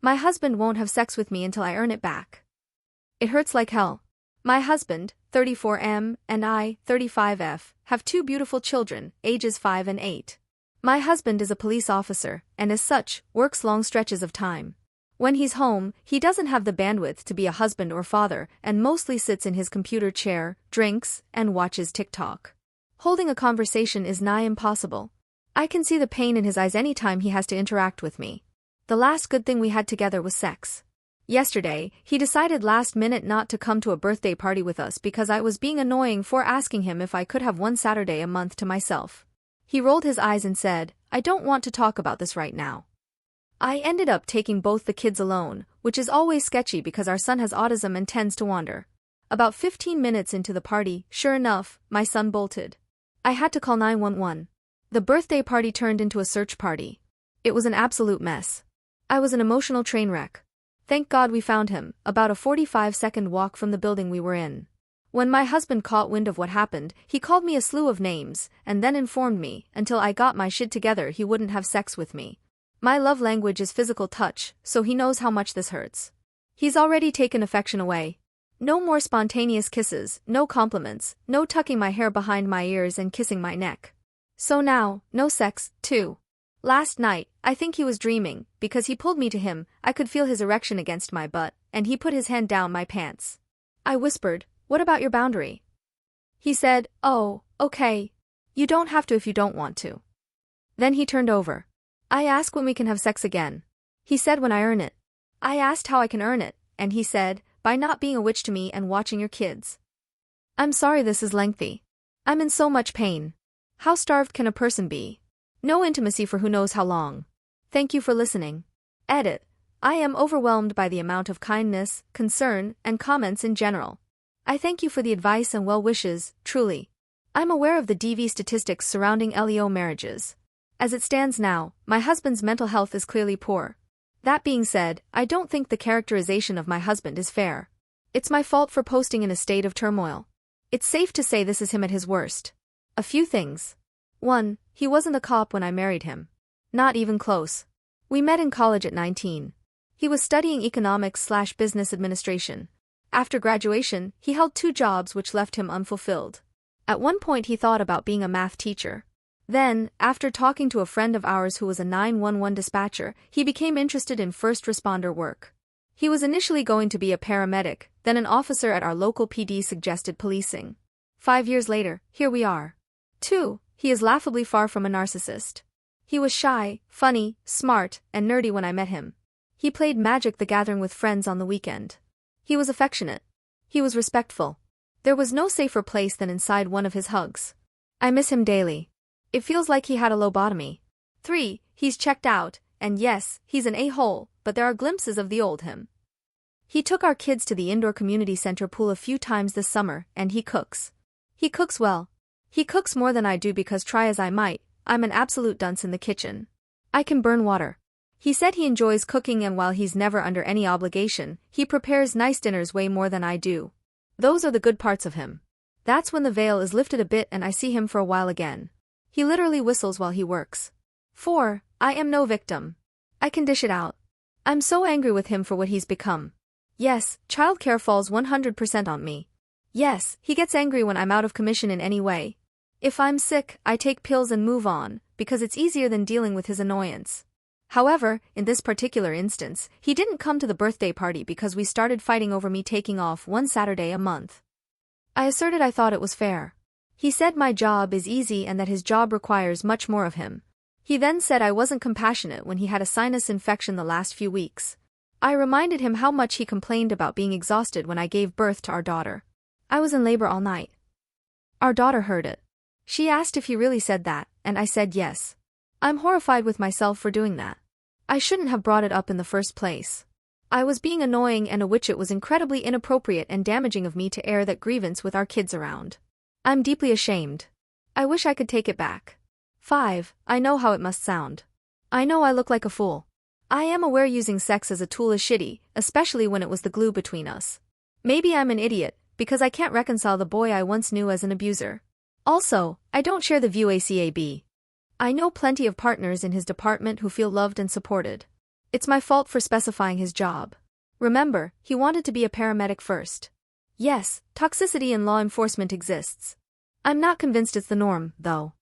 My husband won't have sex with me until I earn it back. It hurts like hell. My husband, 34M, and I, 35F, have two beautiful children, ages 5 and 8. My husband is a police officer, and as such, works long stretches of time. When he's home, he doesn't have the bandwidth to be a husband or father and mostly sits in his computer chair, drinks, and watches TikTok. Holding a conversation is nigh impossible. I can see the pain in his eyes any time he has to interact with me. The last good thing we had together was sex. Yesterday, he decided last minute not to come to a birthday party with us because I was being annoying for asking him if I could have one Saturday a month to myself. He rolled his eyes and said, "I don't want to talk about this right now." I ended up taking both the kids alone, which is always sketchy because our son has autism and tends to wander. About 15 minutes into the party, sure enough, my son bolted. I had to call 911. The birthday party turned into a search party. It was an absolute mess. I was an emotional train wreck. Thank God we found him, about a 45-second walk from the building we were in. When my husband caught wind of what happened, he called me a slew of names, and then informed me, until I got my shit together he wouldn't have sex with me. My love language is physical touch, so he knows how much this hurts. He's already taken affection away. No more spontaneous kisses, no compliments, no tucking my hair behind my ears and kissing my neck. So now, no sex, too. Last night, I think he was dreaming, because he pulled me to him, I could feel his erection against my butt, and he put his hand down my pants. I whispered, "What about your boundary?" He said, "Oh, okay. You don't have to if you don't want to." Then he turned over. I asked when we can have sex again. He said when I earn it. I asked how I can earn it, and he said, by not being a witch to me and watching your kids. I'm sorry this is lengthy. I'm in so much pain. How starved can a person be? No intimacy for who knows how long. Thank you for listening. Edit. I am overwhelmed by the amount of kindness, concern, and comments in general. I thank you for the advice and well wishes, truly. I'm aware of the DV statistics surrounding LEO marriages. As it stands now, my husband's mental health is clearly poor. That being said, I don't think the characterization of my husband is fair. It's my fault for posting in a state of turmoil. It's safe to say this is him at his worst. A few things. 1. He wasn't a cop when I married him. Not even close. We met in college at 19. He was studying economics/business administration. After graduation, he held 2 jobs which left him unfulfilled. At one point he thought about being a math teacher. Then, after talking to a friend of ours who was a 911 dispatcher, he became interested in first responder work. He was initially going to be a paramedic, then an officer at our local PD suggested policing. 5 years later, here we are. 2. He is laughably far from a narcissist. He was shy, funny, smart, and nerdy when I met him. He played Magic the Gathering with friends on the weekend. He was affectionate. He was respectful. There was no safer place than inside one of his hugs. I miss him daily. It feels like he had a lobotomy. 3. He's checked out, and yes, he's an a-hole, but there are glimpses of the old him. He took our kids to the indoor community center pool a few times this summer, and he cooks. He cooks well. He cooks more than I do because try as I might, I'm an absolute dunce in the kitchen. I can burn water. He said he enjoys cooking, and while he's never under any obligation, he prepares nice dinners way more than I do. Those are the good parts of him. That's when the veil is lifted a bit and I see him for a while again. He literally whistles while he works. 4. I am no victim. I can dish it out. I'm so angry with him for what he's become. Yes, childcare falls 100% on me. Yes, he gets angry when I'm out of commission in any way. If I'm sick, I take pills and move on, because it's easier than dealing with his annoyance. However, in this particular instance, he didn't come to the birthday party because we started fighting over me taking off one Saturday a month. I asserted I thought it was fair. He said my job is easy and that his job requires much more of him. He then said I wasn't compassionate when he had a sinus infection the last few weeks. I reminded him how much he complained about being exhausted when I gave birth to our daughter. I was in labor all night. Our daughter heard it. She asked if he really said that, and I said yes. I'm horrified with myself for doing that. I shouldn't have brought it up in the first place. I was being annoying and a witch. It was incredibly inappropriate and damaging of me to air that grievance with our kids around. I'm deeply ashamed. I wish I could take it back. 5. I know how it must sound. I know I look like a fool. I am aware using sex as a tool is shitty, especially when it was the glue between us. Maybe I'm an idiot, because I can't reconcile the boy I once knew as an abuser. Also, I don't share the view ACAB. I know plenty of partners in his department who feel loved and supported. It's my fault for specifying his job. Remember, he wanted to be a paramedic first. Yes, toxicity in law enforcement exists. I'm not convinced it's the norm, though.